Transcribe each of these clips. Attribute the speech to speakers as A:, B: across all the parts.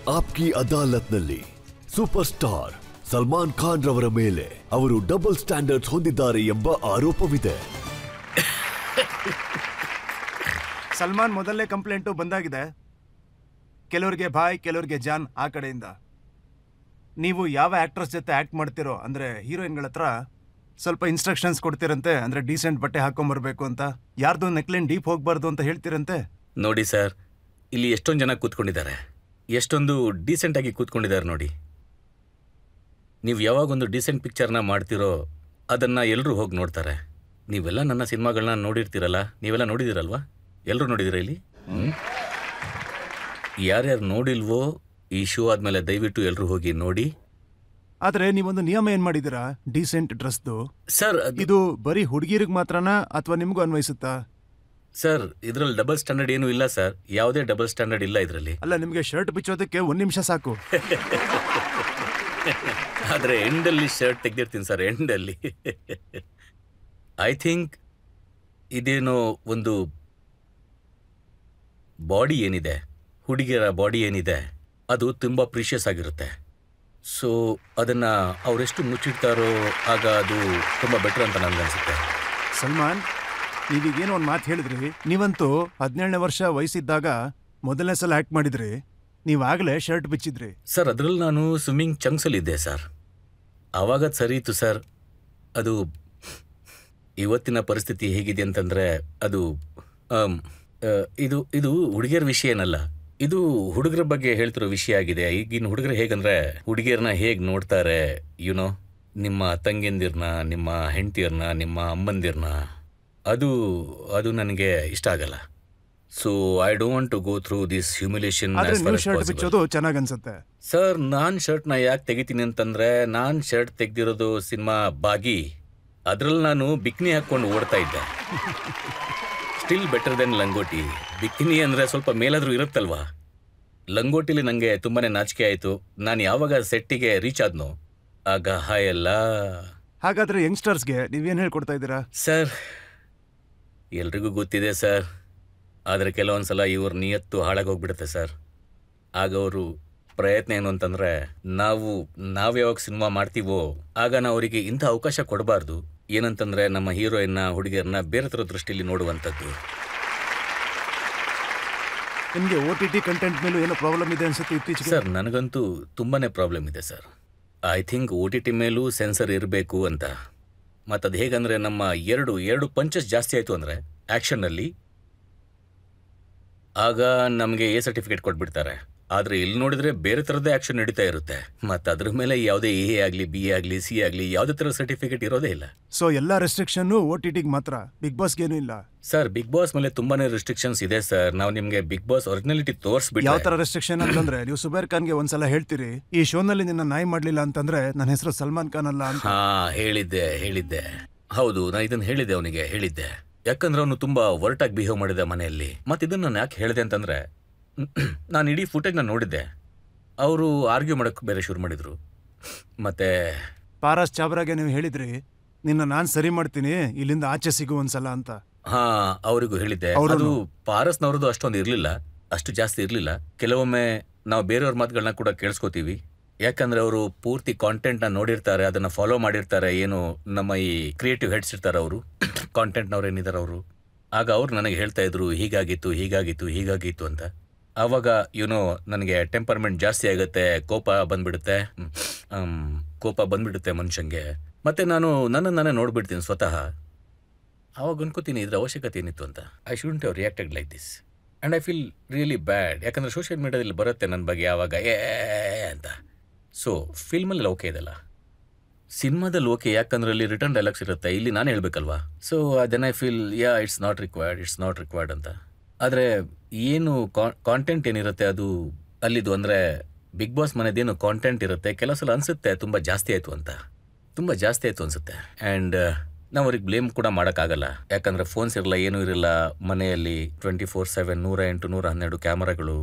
A: Aapki ಅದಾಲತ್ನಲ್ಲಿ super star Salman Khan ರವರ ಮೇಲೆ ಅವರು ಡಬಲ್ ಸ್ಟ್ಯಾಂಡರ್ಡ್ಸ್ ಹೊಂದಿದ್ದಾರೆ ಎಂಬ ಆರೋಪವಿದೆ.
B: ಸಲ್ಮಾನ್ ಮೊದಲನೇ ಕಂಪ್ಲೇಂಟು ಬಂದಾಗಿದೆ. ಕೆಲವರಿಗೆ ಬಾಯ್, ಕೆಲವರಿಗೆ ಜಾನ್ ಆ ಕಡೆಯಿಂದ. ನೀವು ಯಾವ ಆಕ್ಟ್ರೆಸ್ ಜೊತೆ ಆಕ್ಟ್ ಮಾಡ್ತಿರೋ ಅಂದ್ರೆ ಹೀರೋಯಿನ್ಗಳ ಹತ್ರ ಸ್ವಲ್ಪ ಇನ್ಸ್ಟ್ರಕ್ಷನ್ಸ್ ಕೊಡ್ತಿರಂತೆ. ಅಂದ್ರೆ ಡೀಸೆಂಟ್ ಬಟ್ಟೆ ಹಾಕೊಂಡ್ಬರ್ಬೇಕು ಅಂತ, ಯಾರ್ದು ನೆಕ್ಲೈನ್ ಡೀಪ್ ಹೋಗ್ಬಾರ್ದು ಅಂತ ಹೇಳ್ತಿರಂತೆ.
C: ನೋಡಿ ಸರ್, ಇಲ್ಲಿ ಎಷ್ಟೊಂದು ಜನ ಕೂತ್ಕೊಂಡಿದ್ದಾರೆ, ಎಷ್ಟೊಂದು ಡೀಸೆಂಟ್ ಆಗಿ ಕೂತ್ಕೊಂಡಿದ್ದಾರೆ ನೋಡಿ. ನೀವು ಯಾವಾಗೊಂದು ಡೀಸೆಂಟ್ ಪಿಕ್ಚರ್ನ ಮಾಡ್ತಿರೋ ಅದನ್ನ ಎಲ್ಲರೂ ಹೋಗಿ ನೋಡ್ತಾರೆ. ನೀವೆಲ್ಲ ನನ್ನ ಸಿನಿಮಾಗಳನ್ನ ನೋಡಿರ್ತೀರಲ್ಲ, ನೀವೆಲ್ಲ ನೋಡಿದಿರಲ್ವಾ? ಎಲ್ಲರೂ ನೋಡಿದಿರ ಇಲ್ಲಿ? ಯಾರ್ಯಾರು ನೋಡಿಲ್ವೋ ಈ ಶೋ ಆದ್ಮೇಲೆ ದಯವಿಟ್ಟು ಎಲ್ಲರೂ ಹೋಗಿ ನೋಡಿ.
B: ಆದ್ರೆ ನೀವೊಂದು ನಿಯಮ ಏನ್ ಮಾಡಿದಿರಾ ಡೀಸೆಂಟ್ ಡ್ರೆಸ್ದು?
C: ಸರ್
B: ಇದು ಬರೀ ಹುಡುಗಿರಿಗೆ ಮಾತ್ರನಾ ಅಥವಾ ನಿಮಗೂ ಅನ್ವಯಿಸುತ್ತಾ?
C: ಸರ್ ಇದ್ರಲ್ಲಿ ಡಬಲ್ ಸ್ಟ್ಯಾಂಡರ್ಡ್ ಏನು ಇಲ್ಲ ಸರ್, ಯಾವುದೇ ಡಬಲ್ ಸ್ಟ್ಯಾಂಡರ್ಡ್ ಇಲ್ಲ ಇದರಲ್ಲಿ.
B: ಅಲ್ಲ, ನಿಮಗೆ ಶರ್ಟ್ ಬಿಚ್ಚೋದಕ್ಕೆ 1 ನಿಮಿಷ ಸಾಕು.
C: ಆದ್ರೆ ಎಂಡಲ್ಲಿ ಶರ್ಟ್ ತೆಗ್ದಿರ್ತೀನಿ ಸರ್, ಎಂಡಲ್ಲಿ. ಐ ಥಿಂಕ್ ಇದೇನೋ ಒಂದು ಬಾಡಿ ಏನಿದೆ, ಹುಡುಗಿಯರ ಬಾಡಿ ಏನಿದೆ, ಅದು ತುಂಬ ಪ್ರೀಷಿಯಸ್ ಆಗಿರುತ್ತೆ. ಸೊ ಅದನ್ನು ಅವರೆಷ್ಟು ಮುಚ್ಚಿಡ್ತಾರೋ ಆಗ ಅದು ತುಂಬ ಬೆಟರ್ ಅಂತ ನನಗನ್ಸುತ್ತೆ.
B: ಸಲ್ಮಾನ್, ನೀವೀಗೇನೋ ಒಂದು ಮಾತು ಹೇಳಿದ್ರಿ. ನೀವಂತೂ 17ನೇ ವರ್ಷ ವಯಸ್ಸಿದ್ದಾಗ ಮೊದಲನೇ ಸಲ ಆ್ಯಕ್ಟ್ ಮಾಡಿದ್ರಿ. ನೀವಾಗಲೇ ಶರ್ಟ್ ಬಿಚ್ಚಿದ್ರಿ.
C: ಸರ್ ಅದರಲ್ಲಿ ನಾನು ಸ್ವಿಮ್ಮಿಂಗ್ ಚಂಕ್ಸಲ್ಲಿದ್ದೆ ಸರ್. ಆವಾಗ ಸರಿ ಇತ್ತು ಸರ್. ಅದು ಇವತ್ತಿನ ಪರಿಸ್ಥಿತಿ ಹೇಗಿದೆ ಅಂತಂದರೆ ಅದು ಇದು ಇದು ಹುಡುಗಿಯರ ವಿಷಯ ಏನಲ್ಲ, ಇದು ಹುಡುಗರ ಬಗ್ಗೆ ಹೇಳ್ತಿರೋ ವಿಷಯ ಆಗಿದೆ. ಈಗಿನ ಹುಡುಗರು ಹೇಗಂದ್ರೆ ಹುಡುಗಿಯರನ್ನ ಹೇಗೆ ನೋಡ್ತಾರೆ, ಯುನೋ, ನಿಮ್ಮ ತಂಗಿಯಂದಿರನ್ನ, ನಿಮ್ಮ ಹೆಂಡತಿಯರನ್ನ, ನಿಮ್ಮ ಅಮ್ಮಂದಿರನ್ನ, ಅದು ನನಗೆ ಇಷ್ಟ ಆಗಲ್ಲ. So I don't want to go through this humiliation.
B: ಚೆನ್ನಾಗಿ ಅನ್ಸುತ್ತೆ
C: ಸರ್. ನಾನು ಶರ್ಟ್ನ ಯಾಕೆ ತೆಗಿತೀನಿ ಅಂತಂದ್ರೆ, ನಾನು ಶರ್ಟ್ ತೆಗ್ದಿರೋದು ಸಿನಿಮಾ ಬಾಗಿ, ಅದ್ರಲ್ಲಿ ನಾನು ಬಿಕ್ನಿ ಹಾಕೊಂಡು ಓಡ್ತಾ ಇದ್ದೆ. ಸ್ಟಿಲ್ ಬೆಟರ್ ದೆನ್ ಲಂಗೋಟಿ. ಬಿಕ್ಕಿನಿ ಅಂದರೆ ಸ್ವಲ್ಪ ಮೇಲಾದರೂ ಇರುತ್ತಲ್ವಾ. ಲಂಗೋಟಿಲಿ ನನಗೆ ತುಂಬಾ ನಾಚಿಕೆ ಆಯಿತು. ನಾನು ಯಾವಾಗ ಸೆಟ್ಟಿಗೆ ರೀಚ್ ಆದ್ನೋ ಆಗ ಹಾಯಲ್ಲ.
B: ಹಾಗಾದ್ರೆ ಯಂಗ್ಸ್ಟರ್ಸ್ಗೆ ನೀವೇನು ಹೇಳ್ಕೊಡ್ತಾ ಇದ್ದೀರಾ?
C: ಸರ್ ಎಲ್ರಿಗೂ ಗೊತ್ತಿದೆ ಸರ್, ಆದರೆ ಕೆಲವೊಂದ್ಸಲ ಇವ್ರ ನಿಯತ್ತು ಹಾಳಾಗೋಗ್ಬಿಡುತ್ತೆ ಸರ್. ಆಗ ಅವರು ಪ್ರಯತ್ನ ಏನು ಅಂತಂದರೆ, ನಾವು ಯಾವಾಗ ಸಿನಿಮಾ ಮಾಡ್ತೀವೋ ಆಗ ನಾವು ಅವರಿಗೆ ಇಂಥ ಅವಕಾಶ ಕೊಡಬಾರ್ದು. ಏನಂತಂದ್ರೆ ನಮ್ಮ ಹೀರೋಯಿನ್ನ, ಹುಡುಗಿಯರನ್ನ ಬೇರೆ ಥರ ದೃಷ್ಟಿಯಲ್ಲಿ ನೋಡುವಂಥದ್ದು.
B: ನಿಮಗೆ OTT ಕಂಟೆಂಟ್ ಮೇಲೂ ಏನೋ ಪ್ರಾಬ್ಲಮ್ ಇದೆ ಅನ್ಸುತ್ತೆ ಇತ್ತೀಚೆಗೆ?
C: ಸರ್ ನನಗಂತೂ ತುಂಬಾನೇ ಪ್ರಾಬ್ಲಮ್ ಇದೆ ಸರ್. ಐ ಥಿಂಕ್ OTT ಮೇಲೂ ಸೆನ್ಸರ್ ಇರಬೇಕು ಅಂತ. ಮತ್ತು ಅದು ಹೇಗಂದರೆ, ನಮ್ಮ ಎರಡು ಪಂಚಸ್ ಜಾಸ್ತಿ ಆಯಿತು ಅಂದರೆ ಆ್ಯಕ್ಷನ್ನಲ್ಲಿ, ಆಗ ನಮಗೆ A ಸರ್ಟಿಫಿಕೇಟ್ ಕೊಟ್ಬಿಡ್ತಾರೆ. ಆದರೆ ಇಲ್ಲಿ ನೋಡಿದ್ರೆ ಬೇರೆ ಥರದ್ದೇ ಆ್ಯಕ್ಷನ್ ನಡೀತಾ ಇರುತ್ತೆ. ಮತ್ತು ಅದ್ರ ಮೇಲೆ ಯಾವುದೇ A ಆಗಲಿ, B ಆಗಲಿ, C ಆಗಲಿ ಯಾವುದೇ ಥರ ಸರ್ಟಿಫಿಕೇಟ್ ಇರೋದೇ ಇಲ್ಲ.
B: ಸೊ ಎಲ್ಲ ರೆಸ್ಟ್ರಿಕ್ಷನ್ OTTಗೆ ಮಾತ್ರ, ಬಿಗ್ ಬಾಸ್ಗೆ ಏನೂ ಇಲ್ಲ?
C: ಸರ್ ಬಿಗ್ ಬಾಸ್ ಮೇಲೆ ತುಂಬಾನೇ ರೆಸ್ಟ್ರಿಕ್ಷನ್ಸ್ ಇದೆ ಸರ್. ನಾವು ನಿಮಗೆ ಬಿಗ್ ಬಾಸ್ ಒರಿಜಿನಾಲಿಟಿ ತೋರಿಸ್ಬಿಟ್ಟು.
B: ಯಾವ ಥರ ರೆಸ್ಟ್ರಿಕ್ಷನ್ ಅಂತಂದ್ರೆ, ನೀವು ಸುಬೇರ್ ಖಾನ್ಗೆ ಒಂದ್ಸಲ ಹೇಳ್ತೀರಿ, ಈ ಶೋನಲ್ಲಿ ನಿನ್ನ ನಾಯಿ ಮಾಡಲಿಲ್ಲ ಅಂತಂದ್ರೆ ನನ್ನ ಹೆಸರು ಸಲ್ಮಾನ್ ಖಾನ್ ಅಲ್ಲ ಅಂತ.
C: ಹೇಳಿದ್ದೆ. ಹೌದು, ನಾನು ಇದನ್ನು ಹೇಳಿದ್ದೆ, ಅವನಿಗೆ ಹೇಳಿದ್ದೆ. ಯಾಕಂದ್ರೆ ಅವನು ತುಂಬಾ ವರ್ಟಾಗಿ ಬಿಹೇವ್ ಮಾಡಿದೆ ಮನೆಯಲ್ಲಿ. ಮತ್ತು ಇದನ್ನು ನಾನು ಯಾಕೆ ಹೇಳಿದೆ ಅಂತಂದ್ರೆ, ನಾನು ಇಡೀ ಫುಟೇಜ್ನ ನೋಡಿದ್ದೆ. ಅವರು ಆರ್ಗ್ಯೂ ಮಾಡೋಕ್ಕೆ ಬೇರೆ ಶುರು ಮಾಡಿದ್ರು. ಮತ್ತೆ
B: ಪಾರಸ್ ಚಾಬ್ರಾಗೆ ನೀವು ಹೇಳಿದ್ರಿ, ನಿನ್ನ ನಾನು ಸರಿ ಮಾಡ್ತೀನಿ, ಇಲ್ಲಿಂದ ಆಚೆ ಸಿಗು ಒಂದ್ಸಲ ಅಂತ.
C: ಅವರಿಗೂ ಹೇಳಿದ್ದೆ. ಅದು ಪಾರಸ್ನವ್ರದ್ದು ಅಷ್ಟೊಂದು ಇರಲಿಲ್ಲ, ಅಷ್ಟು ಜಾಸ್ತಿ ಇರಲಿಲ್ಲ. ಕೆಲವೊಮ್ಮೆ ನಾವು ಬೇರೆಯವ್ರ ಮಾತುಗಳನ್ನ ಕೂಡ ಕೇಳಿಸ್ಕೋತೀವಿ. ಯಾಕಂದ್ರೆ ಅವರು ಪೂರ್ತಿ ಕಾಂಟೆಂಟ್ನ ನೋಡಿರ್ತಾರೆ, ಅದನ್ನ ಫಾಲೋ ಮಾಡಿರ್ತಾರೆ. ಏನು ನಮ್ಮ ಈ ಕ್ರಿಯೇಟಿವ್ ಹೆಡ್ಸ್ ಇರ್ತಾರೆ, ಅವರು ಕಾಂಟೆಂಟ್ನವ್ರು ಏನಿದ್ದಾರೆ ಅವರು. ಆಗ ಅವ್ರು ನನಗೆ ಹೇಳ್ತಾ ಇದ್ರು, ಹೀಗಾಗಿತ್ತು ಅಂತ. ಆವಾಗ ನನಗೆ ಟೆಂಪರ್ಮೆಂಟ್ ಜಾಸ್ತಿ ಆಗುತ್ತೆ, ಕೋಪ ಬಂದ್ಬಿಡುತ್ತೆ ಮನುಷ್ಯಂಗೆ. ಮತ್ತೆ ನನ್ನನ್ನು ನಾನೇ ನೋಡ್ಬಿಡ್ತೀನಿ ಸ್ವತಃ. ಆವಾಗ ಅನ್ಕೋತೀನಿ, ಇದ್ರ ಅವಶ್ಯಕತೆ ಏನಿತ್ತು ಅಂತ. I shouldn't have reacted like this and I feel really bad. ಯಾಕಂದರೆ ಸೋಷಿಯಲ್ ಮೀಡಿಯಾದಲ್ಲಿ ಬರುತ್ತೆ ನನ್ನ ಬಗ್ಗೆ ಆವಾಗ ಅಂತ. ಸೊ ಫಿಲ್ಮಲ್ಲಿ ಓಕೆ ಇದೆಲ್ಲ, ಸಿನಿಮಾದಲ್ಲಿ ಓಕೆ, ಯಾಕಂದ್ರೆ ಅಲ್ಲಿ ರಿಟರ್ನ್ ಡೈಲಾಗ್ಸ್ ಇರುತ್ತೆ, ಇಲ್ಲಿ ನಾನು ಹೇಳ್ಬೇಕಲ್ವಾ. So then I feel it's not required ಅಂತ. ಆದರೆ ಏನು ಕಾಂಟೆಂಟ್ ಏನಿರುತ್ತೆ ಅದು ಅಲ್ಲಿದು, ಅಂದರೆ ಬಿಗ್ ಬಾಸ್ ಮನೆದೇನು ಕಾಂಟೆಂಟ್ ಇರುತ್ತೆ, ಕೆಲವು ಸಲ ಅನಿಸುತ್ತೆ ತುಂಬ ಜಾಸ್ತಿ ಆಯಿತು ಅನಿಸುತ್ತೆ. ಆ್ಯಂಡ್ ನಾವು ಅವ್ರಿಗೆ ಬ್ಲೇಮ್ ಕೂಡ ಮಾಡೋಕ್ಕಾಗಲ್ಲ. ಯಾಕಂದರೆ ಫೋನ್ಸ್ ಇರಲ್ಲ, ಏನೂ ಇರಲ್ಲ ಮನೆಯಲ್ಲಿ. 24/7 108 112 ಕ್ಯಾಮರಾಗಳು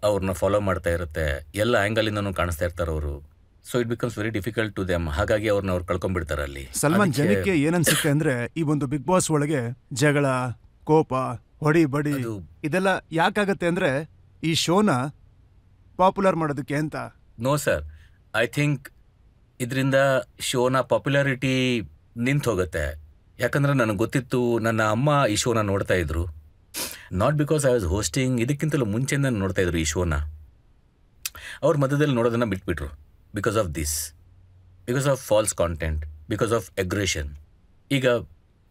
C: ಅವ್ರನ್ನ ಫಾಲೋ ಮಾಡ್ತಾ ಇರುತ್ತೆ. ಎಲ್ಲ ಆ್ಯಂಗಲಿಂದನೂ ಕಾಣಿಸ್ತಾ ಇರ್ತಾರೆ ಅವರು. So it becomes very difficult to them. ಹಾಗಾಗಿ ಅವ್ರು ಕಳ್ಕೊಂಡ್ಬಿಡ್ತಾರೆ ಅಲ್ಲಿ.
B: ಸಲ್ಮಾನ್, ಜನಕ್ಕೆ ಏನನ್ಸುತ್ತೆ ಅಂದ್ರೆ, ಈ ಒಂದು ಬಿಗ್ ಬಾಸ್ ಒಳಗೆ ಜಗಳ, ಕೋಪ, ಹೊಡಿ ಬಡಿ ಇದೆಲ್ಲ ಯಾಕಾಗತ್ತೆ ಅಂದ್ರೆ, ಈ ಶೋನ ಪಾಪ್ಯುಲರ್ ಮಾಡೋದಕ್ಕೆ ಅಂತ.
C: ನೋ ಸರ್, ಐ ಥಿಂಕ್ ಇದರಿಂದ ಶೋನ ಪಾಪ್ಯುಲಾರಿಟಿ ನಿಂತು ಹೋಗುತ್ತೆ. ಯಾಕಂದ್ರೆ ನನಗೆ ಗೊತ್ತಿತ್ತು, ನನ್ನ ಅಮ್ಮ ಈ ಶೋನ ನೋಡ್ತಾ ಇದ್ರು. Not because I was hosting, ಇದಕ್ಕಿಂತಲೂ ಮುಂಚೆಯಿಂದ ನೋಡ್ತಾ ಇದ್ರು ಈ ಶೋನ. ಅವ್ರ ಮಧ್ಯದಲ್ಲಿ ನೋಡೋದನ್ನು ಬಿಟ್ಬಿಟ್ರು. Because of this, because of false content, because of aggression. ಈಗ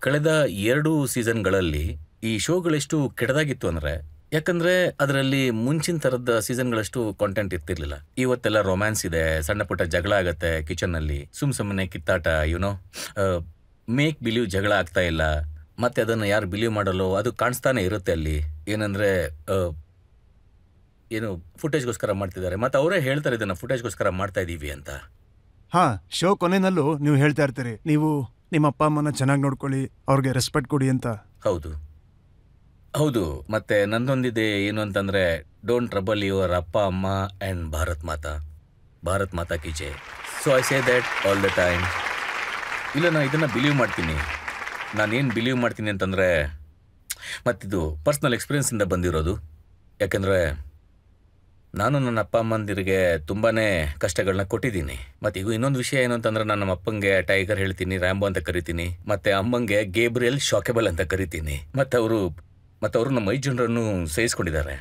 C: ಕಳೆದ 2 ಸೀಸನ್ಗಳಲ್ಲಿ ಈ ಶೋಗಳೆಷ್ಟು ಕೆಟ್ಟದಾಗಿತ್ತು ಅಂದರೆ, ಯಾಕಂದರೆ ಅದರಲ್ಲಿ ಮುಂಚಿನ ಥರದ ಸೀಸನ್ಗಳಷ್ಟು ಕಾಂಟೆಂಟ್ ಇರ್ತಿರ್ಲಿಲ್ಲ. ಇವತ್ತೆಲ್ಲ ರೊಮ್ಯಾನ್ಸ್ ಇದೆ, ಸಣ್ಣ ಪುಟ್ಟ ಜಗಳ ಆಗತ್ತೆ ಕಿಚನ್ನಲ್ಲಿ, ಸುಮ್ಮನೆ ಕಿತ್ತಾಟ, ಯುನೋ ಮೇಕ್ ಬಿಲೀವ್ ಜಗಳ ಆಗ್ತಾ ಇಲ್ಲ. ಮತ್ತೆ ಅದನ್ನು ಯಾರು ಬಿಲೀವ್ ಮಾಡಲು ಅದು ಕಾಣಿಸ್ತಾನೆ ಇರುತ್ತೆ ಅಲ್ಲಿ. ಏನಂದರೆ ಏನು ಫುಟೇಜ್ಗೋಸ್ಕರ ಮಾಡ್ತಿದ್ದಾರೆ, ಮತ್ತು ಅವರೇ ಹೇಳ್ತಾರೆ ಇದನ್ನು ಫುಟೇಜ್ಗೋಸ್ಕರ ಮಾಡ್ತಾ ಇದ್ದೀವಿ ಅಂತ.
B: ಹಾ, ಶೋ ಕೊನೆಯಲ್ಲೂ ನೀವು ಹೇಳ್ತಾ ಇರ್ತೀರಿ, ನೀವು ನಿಮ್ಮ ಅಪ್ಪ ಅಮ್ಮನ ಚೆನ್ನಾಗಿ ನೋಡ್ಕೊಳ್ಳಿ, ಅವ್ರಿಗೆ ರೆಸ್ಪೆಕ್ಟ್ ಕೊಡಿ ಅಂತ.
C: ಹೌದು ಹೌದು. ಮತ್ತೆ ನಂದೊಂದಿದೆ ಏನು ಅಂತಂದರೆ, ಡೋಂಟ್ ಟ್ರಬಲ್ ಯುವರ್ ಅಪ್ಪ ಅಮ್ಮ and Bharat Mata Ki Jai. So I say that all the time. ಇಲ್ಲ, ನಾನು ಇದನ್ನು ಬಿಲೀವ್ ಮಾಡ್ತೀನಿ. ನಾನೇನು ಬಿಲೀವ್ ಮಾಡ್ತೀನಿ ಅಂತಂದರೆ, ಮತ್ತಿದು ಪರ್ಸ್ನಲ್ ಎಕ್ಸ್ಪೀರಿಯನ್ಸಿಂದ ಬಂದಿರೋದು. ಯಾಕೆಂದರೆ ನಾನು ನನ್ನ ಅಪ್ಪ ಅಮ್ಮಂದಿರಿಗೆ ತುಂಬಾ ಕಷ್ಟಗಳನ್ನ ಕೊಟ್ಟಿದ್ದೀನಿ. ಮತ್ತು ಈಗ ಇನ್ನೊಂದು ವಿಷಯ ಏನು ಅಂತಂದರೆ, ನಾನು ನಮ್ಮ ಅಪ್ಪಂಗೆ ಟೈಗರ್ ಹೇಳ್ತೀನಿ, ರ್ಯಾಂಬೋ ಅಂತ ಕರಿತೀನಿ, ಮತ್ತು ಅಮ್ಮಂಗೆ ಗೇಬ್ರಿಯಲ್ ಶಾಕೆಬಲ್ ಅಂತ ಕರಿತೀನಿ. ಮತ್ತು ಅವರು ನಮ್ಮ 5 ಜನರನ್ನು ಸೇರಿಸ್ಕೊಂಡಿದ್ದಾರೆ.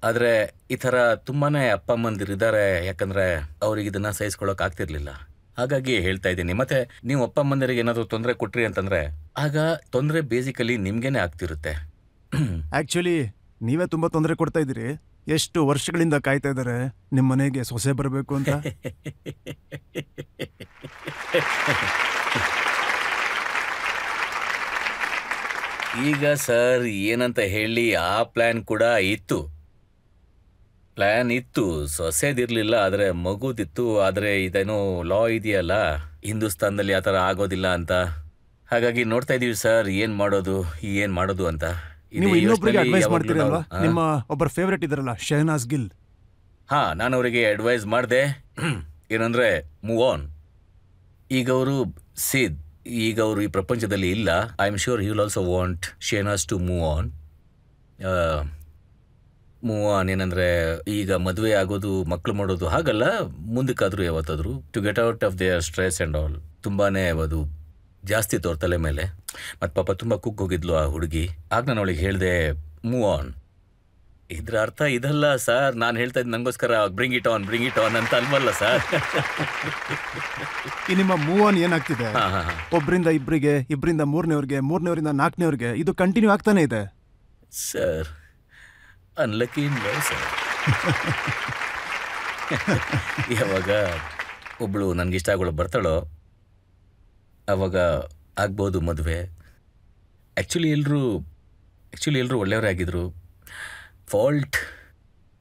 C: ಆದರೆ ಈ ಥರ ತುಂಬಾ ಅಪ್ಪ ಅಮ್ಮಂದಿರಿದ್ದಾರೆ, ಯಾಕಂದರೆ ಅವ್ರಿಗೆ ಇದನ್ನು ಸಹಿಸ್ಕೊಳ್ಳೋಕೆ ಆಗ್ತಿರ್ಲಿಲ್ಲ. ಹಾಗಾಗಿ ಹೇಳ್ತಾ ಇದ್ದೀನಿ. ಮತ್ತು ನೀವು ಅಪ್ಪ ಅಮ್ಮಂದಿರಿಗೆ ಏನಾದರೂ ತೊಂದರೆ ಕೊಟ್ರಿ ಅಂತಂದರೆ, ಆಗ ತೊಂದರೆ ಬೇಸಿಕಲಿ ನಿಮಗೇನೆ ಆಗ್ತಿರುತ್ತೆ.
B: ಆ್ಯಕ್ಚುಲಿ ನೀವೇ ತುಂಬ ತೊಂದರೆ ಕೊಡ್ತಾ ಇದ್ದೀರಿ. ಎಷ್ಟು ವರ್ಷಗಳಿಂದ ಕಾಯ್ತಾ ಇದ್ದಾರೆ ನಿಮ್ಮ ಮನೆಗೆ ಸೊಸೆ ಬರಬೇಕು ಅಂತ.
C: ಈಗ ಸರ್ ಏನಂತ ಹೇಳಿ, ಆ ಪ್ಲ್ಯಾನ್ ಕೂಡ ಇತ್ತು. ಸೊಸೆದಿರಲಿಲ್ಲ, ಆದರೆ ಮಗುದಿತ್ತು. ಆದರೆ ಇದೇನೋ ಲಾ ಇದೆಯಲ್ಲ ಹಿಂದೂಸ್ತಾನದಲ್ಲಿ, ಆ ಥರ ಆಗೋದಿಲ್ಲ ಅಂತ. ಹಾಗಾಗಿ ನೋಡ್ತಾ ಇದ್ದೀವಿ ಸರ್, ಏನು ಮಾಡೋದು ಅಂತ.
B: ನೀವು ಇನ್ನೊಬ್ಬರಿಗೆ ಅಡ್ವೈಸ್ ಮಾಡ್ತೀರಲ್ವಾ? ನಿಮ್ಮ ಒಬ್ಬರ ಫೇವರೇಟ್ ಇದಾರಲ್ಲ, ಶಹನಾಜ್ ಗಿಲ್.
C: ಹಾ, ನಾನು ಅವರಿಗೆ ಅಡ್ವೈಸ್ ಮಾಡಿದೆ. ಏನಂದ್ರೆ ಮೂವ್ ಆನ್. ಈಗ ಅವರು ಈ ಪ್ರಪಂಚದಲ್ಲಿ ಇಲ್ಲ. I am sure he will also want Shehnaz to move on. ಏನಂದ್ರೆ ಈಗ ಮದುವೆ ಆಗೋದು, ಮಕ್ಕಳು ಮಾಡೋದು ಹಾಗಲ್ಲ, ಮುಂದಕ್ಕಾದ್ರೂ ಯಾವತ್ತಾದ್ರು to get out of their stress and all. ತುಂಬಾನೇ ಅದು ಜಾಸ್ತಿ ತೋರ್ತಲೆ ಮೇಲೆ. ಮತ್ತು ಪಾಪ ತುಂಬ ಕುಗ್ಗೋಗಿದ್ಲು ಆ ಹುಡುಗಿ. ಆಗ ನಾನು ಅವಳಿಗೆ ಹೇಳಿದೆ, ಮೂವ್ ಆನ್. ಇದ್ರ ಅರ್ಥ ಇದಲ್ಲ ಸರ್, ನಾನು ಹೇಳ್ತಾ ಇದ್ದೆ ನನಗೋಸ್ಕರ ಬ್ರಿಂಗ್ ಇಟ್ ಆನ್ ಅಂತ ಅಲ್ವಲ್ಲ ಸರ್.
B: ಈ ನಿಮ್ಮ ಮೂವ್ ಆನ್ ಏನಾಗ್ತಿದೆ, ಒಬ್ಬರಿಂದ ಇಬ್ಬರಿಗೆ, ಇಬ್ಬರಿಂದ ಮೂರನೇವ್ರಿಗೆ, ಮೂರನೇವರಿಂದ ನಾಲ್ಕನೇವ್ರಿಗೆ, ಇದು ಕಂಟಿನ್ಯೂ ಆಗ್ತಾನೆ ಇದೆ
C: ಸರ್. Unlucky sir. ಯಾವಾಗ ಒಬ್ಳು ನನಗಿಷ್ಟ ಆಗೋಳು ಬರ್ತಾಳೋ ಆವಾಗ ಆಗ್ಬೋದು ಮದುವೆ. ಆ್ಯಕ್ಚುಲಿ ಎಲ್ಲರೂ ಒಳ್ಳೆಯವರೇ ಆಗಿದ್ರು. ಫಾಲ್ಟ್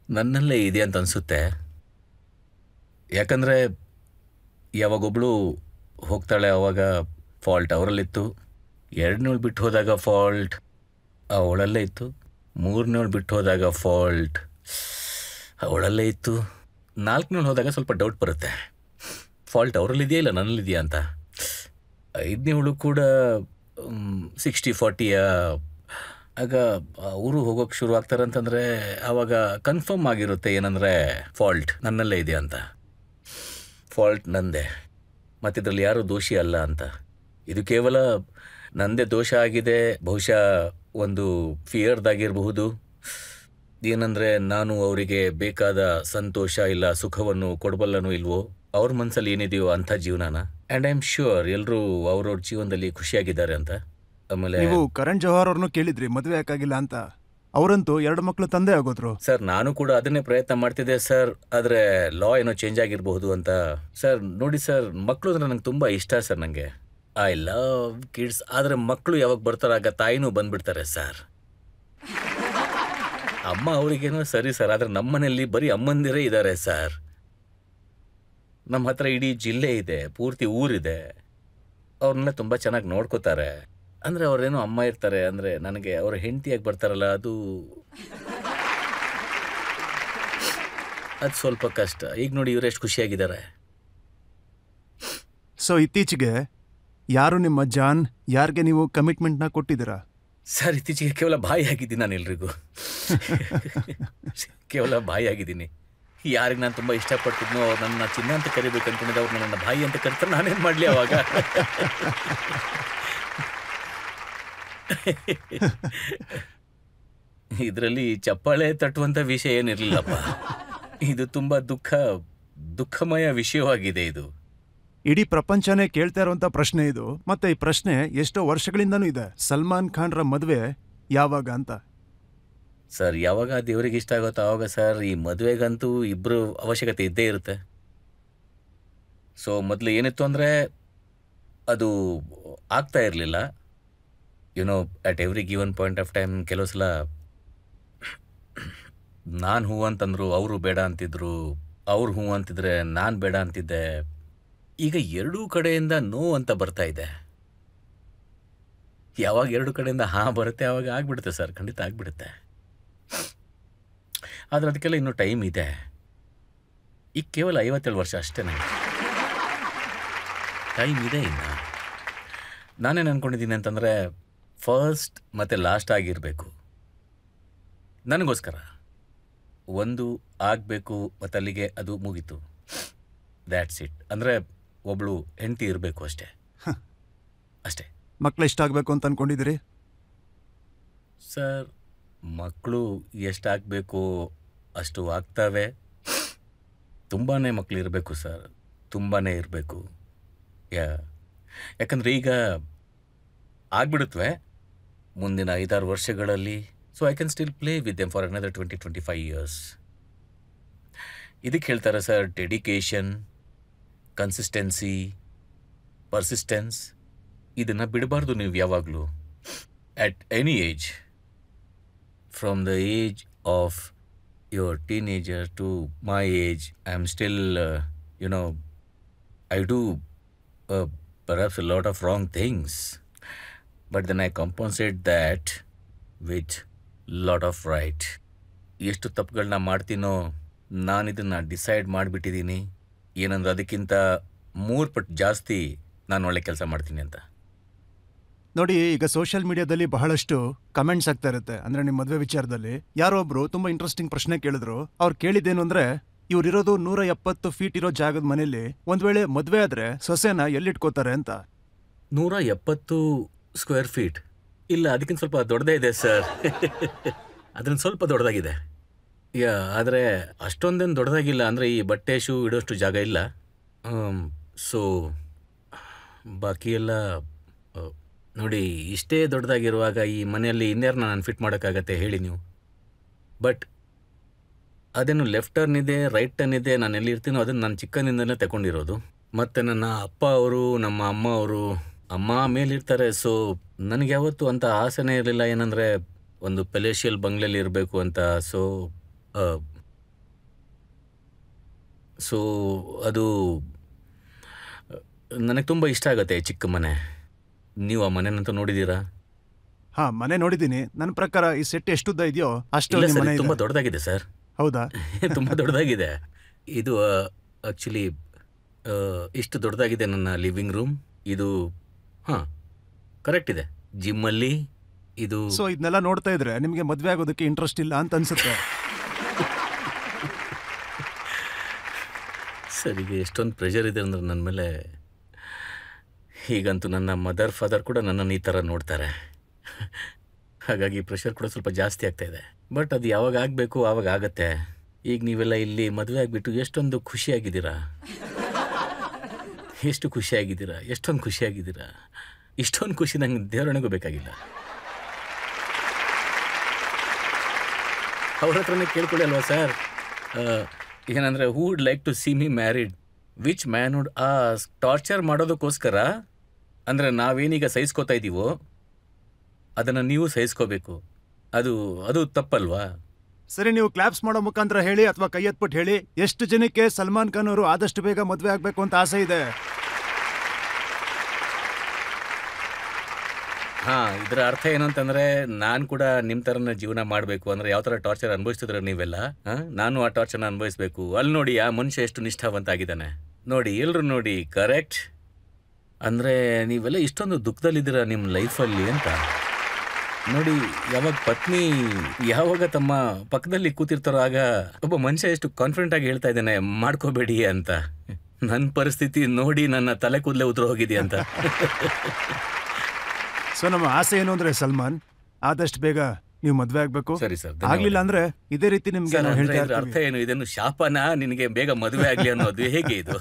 C: ನನ್ನಲ್ಲೇ ಇದೆ ಅಂತ ಅನಿಸುತ್ತೆ. ಯಾಕಂದರೆ ಯಾವಾಗೊಬ್ಬಳು ಹೋಗ್ತಾಳೆ ಆವಾಗ ಫಾಲ್ಟ್ ಅವರಲ್ಲಿತ್ತು. 2ನೇಳು ಬಿಟ್ಟು ಹೋದಾಗ ಫಾಲ್ಟ್ ಅವಳಲ್ಲೇ ಇತ್ತು. 3ನೇಳು ಬಿಟ್ಟು ಹೋದಾಗ ಫಾಲ್ಟ್ ಅವಳಲ್ಲೇ ಇತ್ತು. 4ನೇಳು ಹೋದಾಗ ಸ್ವಲ್ಪ ಡೌಟ್ ಬರುತ್ತೆ, ಫಾಲ್ಟ್ ಅವರಲ್ಲಿದೆಯಾ ಇಲ್ಲ ನನ್ನಲ್ಲಿದೆಯಾ ಅಂತ. 5ನೇಳು ಕೂಡ 60-40 ಆಗ ಅವರು ಹೋಗೋಕೆ ಶುರು ಆಗ್ತಾರೆ ಅಂತಂದರೆ ಆವಾಗ ಕನ್ಫರ್ಮ್ ಆಗಿರುತ್ತೆ ಏನಂದರೆ ಫಾಲ್ಟ್ ನನ್ನಲ್ಲೇ ಇದೆ ಅಂತ. ಫಾಲ್ಟ್ ನಂದೇ, ಮತ್ತಿದ್ರಲ್ಲಿ ಯಾರೂ ದೋಷಿ ಅಲ್ಲ ಅಂತ. ಇದು ಕೇವಲ ನಂದೇ ದೋಷ ಆಗಿದೆ. ಬಹುಶಃ ಒಂದು ಫಿಯರ್ದಾಗಿರಬಹುದು. ಏನಂದರೆ ನಾನು ಅವರಿಗೆ ಬೇಕಾದ ಸಂತೋಷ ಇಲ್ಲ ಸುಖವನ್ನು ಕೊಡಬಲ್ಲನೋ ಇಲ್ವೋ, ಅವ್ರ ಮನಸ್ಸಲ್ಲಿ ಏನಿದೆಯೋ ಅಂಥ ಜೀವನನ. ಆ್ಯಂಡ್ ಐ ಆಮ್ ಶ್ಯೂರ್ ಎಲ್ಲರೂ ಅವ್ರವ್ರ ಜೀವನದಲ್ಲಿ ಖುಷಿಯಾಗಿದ್ದಾರೆ ಅಂತ. ಆಮೇಲೆ
B: ನೀವು ಕರಣ್ ಜೋಹರ್ ಅವ್ರನ್ನೂ ಕೇಳಿದ್ರಿ ಮದುವೆ ಯಾಕಾಗಿಲ್ಲ ಅಂತ. ಅವರಂತೂ 2 ಮಕ್ಕಳು ತಂದೆ ಆಗೋದ್ರು.
C: ಸರ್ ನಾನು ಕೂಡ ಅದನ್ನೇ ಪ್ರಯತ್ನ ಮಾಡ್ತಿದ್ದೆ ಸರ್, ಆದರೆ ಲಾ ಏನೋ ಚೇಂಜ್ ಆಗಿರಬಹುದು ಅಂತ. ಸರ್ ನೋಡಿ ಸರ್, ಮಕ್ಕಳು ಅಂದ್ರೆ ನಂಗೆ ತುಂಬ ಇಷ್ಟ ಸರ್. ನನಗೆ ಐ ಲವ್ ಕಿಡ್ಸ್. ಆದರೆ ಮಕ್ಕಳು ಯಾವಾಗ ಬರ್ತಾರಾಗ ತಾಯಿನೂ ಬಂದ್ಬಿಡ್ತಾರೆ ಸರ್. ಅಮ್ಮ ಅವರಿಗೇನೋ ಸರಿ ಸರ್, ಆದರೆ ನಮ್ಮ ಮನೆಯಲ್ಲಿ ಬರೀ ಅಮ್ಮಂದಿರೇ ಇದ್ದಾರೆ ಸರ್. ನಮ್ಮ ಹತ್ರ ಇಡೀ ಜಿಲ್ಲೆ ಇದೆ, ಪೂರ್ತಿ ಊರಿದೆ. ಅವ್ರನ್ನೆಲ್ಲ ತುಂಬ ಚೆನ್ನಾಗಿ ನೋಡ್ಕೋತಾರೆ. ಅಂದರೆ ಅವ್ರೇನೋ ಅಮ್ಮ ಇರ್ತಾರೆ, ಅಂದರೆ ನನಗೆ ಅವ್ರ ಹೆಂಡತಿಯಾಗಿ ಬರ್ತಾರಲ್ಲ, ಅದು ಸ್ವಲ್ಪ ಕಷ್ಟ. ಈಗ ನೋಡಿ ಇವ್ರು ಎಷ್ಟು ಖುಷಿಯಾಗಿದ್ದಾರೆ.
B: ಸೊ ಇತ್ತೀಚೆಗೆ ಯಾರು ನಿಮ್ಮ ಜಾನ್, ಯಾರಿಗೆ ನೀವು ಕಮಿಟ್ಮೆಂಟ್ನ ಕೊಟ್ಟಿದ್ದೀರಾ?
C: ಸರ್ ಇತ್ತೀಚೆಗೆ ಕೇವಲ ಬಾಯಿ ಆಗಿದ್ದೀನಿ ನಾನು ಎಲ್ರಿಗೂ. ಕೇವಲ ಬಾಯಿ ಆಗಿದ್ದೀನಿ. ಯಾರಿಗೆ ನಾನು ತುಂಬ ಇಷ್ಟಪಡ್ತಿದ್ನೋ ಅವ್ರು ನನ್ನ ಚಿನ್ನ ಅಂತ ಕರಿಬೇಕು ಅಂದ್ಕೊಂಡಿದ್ದೆ, ಅವ್ರು ನನ್ನ ಭಾಯಿ ಅಂತ ಕರಿತಾರೆ, ನಾನೇನು ಮಾಡಲಿ ಅವಾಗ? ಇದರಲ್ಲಿ ಚಪ್ಪಾಳೆ ತಟ್ಟುವಂಥ ವಿಷಯ ಏನಿರಲಿಲ್ಲಪ್ಪ. ಇದು ತುಂಬ ದುಃಖಮಯ ವಿಷಯವಾಗಿದೆ. ಇದು
B: ಇಡೀ ಪ್ರಪಂಚನೇ ಕೇಳ್ತಾ ಇರುವಂತ ಪ್ರಶ್ನೆ ಇದು. ಮತ್ತೆ ಈ ಪ್ರಶ್ನೆ ಎಷ್ಟೋ ವರ್ಷಗಳಿಂದನೂ ಇದೆ. ಸಲ್ಮಾನ್ ಖಾನ್ರ ಮದುವೆ ಯಾವಾಗ ಅಂತ.
C: ಸರ್, ಯಾವಾಗ ದೇವರಿಗೆ ಇಷ್ಟ ಆಗುತ್ತೋ ಆವಾಗ ಸರ್. ಈ ಮದುವೆಗಂತೂ ಇಬ್ಬರು ಅವಶ್ಯಕತೆ ಇದ್ದೇ ಇರುತ್ತೆ. ಸೊ ಮೊದಲು ಏನಿತ್ತು ಅಂದರೆ ಅದು ಆಗ್ತಾ ಇರಲಿಲ್ಲ. YONO at every given point of time ಕೆಲವು ಸಲ ನಾನು ಹೂ ಅಂತಂದ್ರು, ಅವರು ಬೇಡ ಅಂತಿದ್ರು, ಅವ್ರು ಹೂ ಅಂತಿದ್ರೆ ನಾನು ಬೇಡ ಅಂತಿದ್ದೆ. ಈಗ ಎರಡೂ ಕಡೆಯಿಂದ ನೋ ಅಂತ ಬರ್ತಾ ಇದೆ. ಯಾವಾಗ ಎರಡು ಕಡೆಯಿಂದ ಹಾಂ ಬರುತ್ತೆ ಆವಾಗ ಆಗ್ಬಿಡುತ್ತೆ ಸರ್, ಖಂಡಿತ ಆಗ್ಬಿಡುತ್ತೆ. ಆದರೆ ಅದಕ್ಕೆಲ್ಲ ಇನ್ನೂ ಟೈಮ್ ಇದೆ. ಈಗ ಕೇವಲ 57 ವರ್ಷ ಅಷ್ಟೇ, ನನಗೆ ಟೈಮ್ ಇದೆ ಇನ್ನು. ನಾನೇನು ಅಂದ್ಕೊಂಡಿದ್ದೀನಿ ಅಂತಂದರೆ ಫಸ್ಟ್ ಮತ್ತು ಲಾಸ್ಟ್ ಆಗಿರಬೇಕು ನನಗೋಸ್ಕರ. ಒಂದು ಆಗಬೇಕು ಮತ್ತು ಅಲ್ಲಿಗೆ ಅದು ಮುಗೀತು, ದ್ಯಾಟ್ಸ್ ಇಟ್. ಅಂದರೆ ಒಬ್ಳು ಹೆಂಡತಿ ಇರಬೇಕು ಅಷ್ಟೇ. ಅಷ್ಟೇ.
B: ಮಕ್ಳು ಇಷ್ಟ ಆಗಬೇಕು ಅಂತ ಅಂದ್ಕೊಂಡಿದ್ದೀರಿ
C: ಸರ್? ಮಕ್ಕಳು ಎಷ್ಟಾಗಬೇಕು ಅಷ್ಟು ಆಗ್ತವೆ. ತುಂಬಾ ಮಕ್ಕಳು ಇರಬೇಕು ಸರ್, ತುಂಬಾ ಇರಬೇಕು. ಯಾಕಂದರೆ ಈಗ ಆಗ್ಬಿಡುತ್ತವೆ ಮುಂದಿನ 5-6 ವರ್ಷಗಳಲ್ಲಿ. So I can still play with them for another 20-25 years. ಇದಕ್ಕೆ ಹೇಳ್ತಾರೆ ಸರ್ ಡೆಡಿಕೇಶನ್, ಕನ್ಸಿಸ್ಟೆನ್ಸಿ, ಪರ್ಸಿಸ್ಟೆನ್ಸ್. ಇದನ್ನು ಬಿಡಬಾರ್ದು ನೀವು ಯಾವಾಗಲೂ. At any age, from the age of your teenager to my age, I am still I do perhaps a lot of wrong things, but then I compensate that with lot of right. ಎಷ್ಟು ತಪ್ಪುಗಳನ್ನ ಮಾಡ್ತೀನೋ ನಾನಿದನ್ನು decide ಮಾಡಿಬಿಟ್ಟಿದ್ದೀನಿ. ಏನಂದ್ರೆ ಅದಕ್ಕಿಂತ 3 ಪಟ್ಟು ಜಾಸ್ತಿ ನಾನು ಒಳ್ಳೆ ಕೆಲಸ ಮಾಡ್ತೀನಿ ಅಂತ.
B: ನೋಡಿ, ಈಗ ಸೋಷಿಯಲ್ ಮೀಡಿಯಾದಲ್ಲಿ ಬಹಳಷ್ಟು ಕಮೆಂಟ್ಸ್ ಆಗ್ತಾ ಇರುತ್ತೆ. ಅಂದ್ರೆ ನಿಮ್ಮ ಮದುವೆ ವಿಚಾರದಲ್ಲಿ ಯಾರೋ ಒಬ್ರು ತುಂಬಾ ಇಂಟ್ರೆಸ್ಟಿಂಗ್ ಪ್ರಶ್ನೆ ಕೇಳಿದ್ರು. ಅವ್ರು ಕೇಳಿದ್ದೇನು ಅಂದ್ರೆ, ಇವ್ರಿರೋದು 170 ಫೀಟ್ ಇರೋ ಜಾಗದ ಮನೆಯಲ್ಲಿ ಒಂದ್ ವೇಳೆ ಮದ್ವೆ ಆದ್ರೆ ಸೊಸೆನ ಎಲ್ಲಿಟ್ಕೋತಾರೆ ಅಂತ.
C: 170 ಸ್ಕ್ವೇರ್ ಫೀಟ್? ಇಲ್ಲ, ಅದಕ್ಕಿಂತ ಸ್ವಲ್ಪ ದೊಡ್ಡದೇ ಇದೆ ಸರ್. ಅದನ್ನ ಸ್ವಲ್ಪ ದೊಡ್ಡದಾಗಿದೆ. ಆದರೆ ಅಷ್ಟೊಂದೇನು ದೊಡ್ಡದಾಗಿಲ್ಲ. ಅಂದರೆ ಈ ಬಟ್ಟೆ ಶೂ ಇಡೋಷ್ಟು ಜಾಗ ಇಲ್ಲ. ಸೊ ಬಾಕಿ ಎಲ್ಲ ನೋಡಿ, ಇಷ್ಟೇ ದೊಡ್ಡದಾಗಿರುವಾಗ ಈ ಮನೆಯಲ್ಲಿ ಇನ್ಯಾರನ್ನ ನಾನು ಫಿಟ್ ಮಾಡೋಕ್ಕಾಗತ್ತೆ ಹೇಳಿ ನೀವು? ಬಟ್ ಅದೇನು ಲೆಫ್ಟ್ ಟರ್ನ್ ಇದೆ, ರೈಟ್ ಟರ್ನ್ ಇದೆ. ನಾನು ಎಲ್ಲಿರ್ತೀನೋ ಅದನ್ನು ನಾನು ಚಿಕ್ಕನಿಂದಲೇ ತಗೊಂಡಿರೋದು. ಮತ್ತು ನನ್ನ ಅಪ್ಪ ಅವರು, ನಮ್ಮ ಅಮ್ಮ ಅವರು, ಅಮ್ಮ ಮೇಲಿರ್ತಾರೆ. ಸೊ ನನಗೆ ಯಾವತ್ತೂ ಅಂಥ ಆಸೆನೇ ಇರಲಿಲ್ಲ ಏನಂದರೆ ಒಂದು ಪೆಲೇಶಿಯಲ್ ಬಂಗ್ಲೆಯಲ್ಲಿ ಇರಬೇಕು ಅಂತ. ಸೊ ಅದು ನನಗೆ ತುಂಬ ಇಷ್ಟ ಆಗುತ್ತೆ ಚಿಕ್ಕ ಮನೆ. ನೀವು ಆ ಮನೆನಂತೂ ನೋಡಿದ್ದೀರಾ?
B: ಹಾ, ಮನೆ ನೋಡಿದ್ದೀನಿ. ನನ್ನ ಪ್ರಕಾರ ಈ ಸೆಟ್ ಎಷ್ಟುದ್ದ ಇದೆಯೋ ಅಷ್ಟು ಮನೆ
C: ತುಂಬ ದೊಡ್ಡದಾಗಿದೆ ಸರ್.
B: ಹೌದಾ?
C: ತುಂಬ ದೊಡ್ಡದಾಗಿದೆ. ಇದು ಆ್ಯಕ್ಚುಲಿ ಇಷ್ಟು ದೊಡ್ಡದಾಗಿದೆ ನನ್ನ ಲಿವಿಂಗ್ ರೂಮ್. ಇದು ಹಾಂ ಕರೆಕ್ಟ್ ಇದೆ. ಜಿಮ್ಮಲ್ಲಿ ಇದು.
B: ಸೊ ಇದನ್ನೆಲ್ಲ ನೋಡ್ತಾ ಇದ್ರೆ ನಿಮಗೆ ಮದುವೆ ಆಗೋದಕ್ಕೆ ಇಂಟ್ರೆಸ್ಟ್ ಇಲ್ಲ ಅಂತ ಅನ್ಸುತ್ತೆ.
C: ಸರ್, ಈಗ ಎಷ್ಟೊಂದು ಪ್ರೆಷರ್ ಇದೆ ಅಂದ್ರೆ ನನ್ನ ಮೇಲೆ. ಹೀಗಂತೂ ನನ್ನ ಮದರ್ ಫಾದರ್ ಕೂಡ ನನ್ನನ್ನು ಈ ಥರ ನೋಡ್ತಾರೆ. ಹಾಗಾಗಿ ಪ್ರೆಷರ್ ಕೂಡ ಸ್ವಲ್ಪ ಜಾಸ್ತಿ ಆಗ್ತಾಯಿದೆ. ಬಟ್ ಅದು ಯಾವಾಗ ಆಗಬೇಕು ಆವಾಗ ಆಗತ್ತೆ. ಈಗ ನೀವೆಲ್ಲ ಇಲ್ಲಿ ಮದುವೆ ಆಗಿಬಿಟ್ಟು ಎಷ್ಟೊಂದು ಖುಷಿಯಾಗಿದ್ದೀರಾ, ಎಷ್ಟು ಖುಷಿಯಾಗಿದ್ದೀರಾ, ಎಷ್ಟೊಂದು ಖುಷಿಯಾಗಿದ್ದೀರಾ. ಇಷ್ಟೊಂದು ಖುಷಿ ನಂಗೆ ದೇವರಣೆಗೂ ಬೇಕಾಗಿಲ್ಲ. ಅವ್ರ ಹತ್ರನೇ ಕೇಳ್ಕೊಳ್ಳಿ ಅಲ್ವಾ ಸರ್? ಏನಂದರೆ, who would like to see me married? Which man would ask? Torture ಮಾಡೋದಕ್ಕೋಸ್ಕರ. ಅಂದರೆ ನಾವೇನೀಗ ಸಹಿಸ್ಕೋತಾ ಇದ್ದೀವೋ ಅದನ್ನು ನೀವು ಸಹಿಸ್ಕೋಬೇಕು. ಅದು ತಪ್ಪಲ್ವಾ?
B: ಸರಿ, ನೀವು ಕ್ಲಾಪ್ಸ್ ಮಾಡೋ ಮುಖಾಂತರ ಹೇಳಿ ಅಥವಾ ಕೈ ಎತ್ಬಿಟ್ಟು ಹೇಳಿ, ಎಷ್ಟು ಜನಕ್ಕೆ ಸಲ್ಮಾನ್ ಖಾನ್ ಅವರು ಆದಷ್ಟು ಬೇಗ ಮದುವೆ ಆಗಬೇಕು ಅಂತ ಆಸೆ ಇದೆ?
C: ಹಾಂ, ಇದರ ಅರ್ಥ ಏನು ಅಂತಂದರೆ, ನಾನು ಕೂಡ ನಿಮ್ಮ ಥರನ ಜೀವನ ಮಾಡಬೇಕು. ಅಂದರೆ ಯಾವ ಥರ ಟಾರ್ಚರ್ ಅನುಭವಿಸ್ತಿದ್ರೆ ನೀವೆಲ್ಲ, ನಾನು ಆ ಟಾರ್ಚರ್ನ ಅನುಭವಿಸ್ಬೇಕು. ಅಲ್ಲಿ ನೋಡಿ ಆ ಮನುಷ್ಯ ಎಷ್ಟು ನಿಷ್ಠಾವಂತ ಆಗಿದ್ದಾನೆ ನೋಡಿ, ಎಲ್ಲರೂ ನೋಡಿ. ಕರೆಕ್ಟ್. ಅಂದರೆ ನೀವೆಲ್ಲ ಇಷ್ಟೊಂದು ದುಃಖದಲ್ಲಿದ್ದೀರಾ ನಿಮ್ಮ ಲೈಫಲ್ಲಿ ಅಂತ. ನೋಡಿ, ಯಾವಾಗ ಪತ್ನಿ ಯಾವಾಗ ತಮ್ಮ ಪಕ್ಕದಲ್ಲಿ ಕೂತಿರ್ತಾರೋ ಆಗ ಒಬ್ಬ ಮನುಷ್ಯ ಎಷ್ಟು ಕಾನ್ಫಿಡೆಂಟ್ ಆಗಿ ಹೇಳ್ತಾ ಇದ್ದಾನೆ ಮಾಡ್ಕೋಬೇಡಿ ಅಂತ. ನನ್ನ ಪರಿಸ್ಥಿತಿ ನೋಡಿ ನನ್ನ ತಲೆ ಕೂದಲೇ ಉದುರು ಹೋಗಿದೆ ಅಂತ.
B: ಸೊ ನಮ್ಮ ಆಸೆ ಏನು ಅಂದ್ರೆ ಸಲ್ಮಾನ್, ಆದಷ್ಟು ಬೇಗ ನೀವು ಮದ್ವೆ ಆಗ್ಬೇಕು.
C: ಸರಿ ಸರ್.
B: ಆಗ್ಲಿಲ್ಲ ಅಂದ್ರೆ ಇದೇ ರೀತಿ ನಿಮ್ಗೆ ನಾವು ಹೇಳ್ತಾ
C: ಇದ್ರ ಅರ್ಥ
B: ಇರ್ತೀವಿ.
C: ಏನು? ಇದನ್ನು ಶಾಪನ ನಿನಗೆ ಬೇಗ ಮದುವೆ ಆಗ್ಲಿ ಅನ್ನೋದು ಹೇಗೆ ಇದು?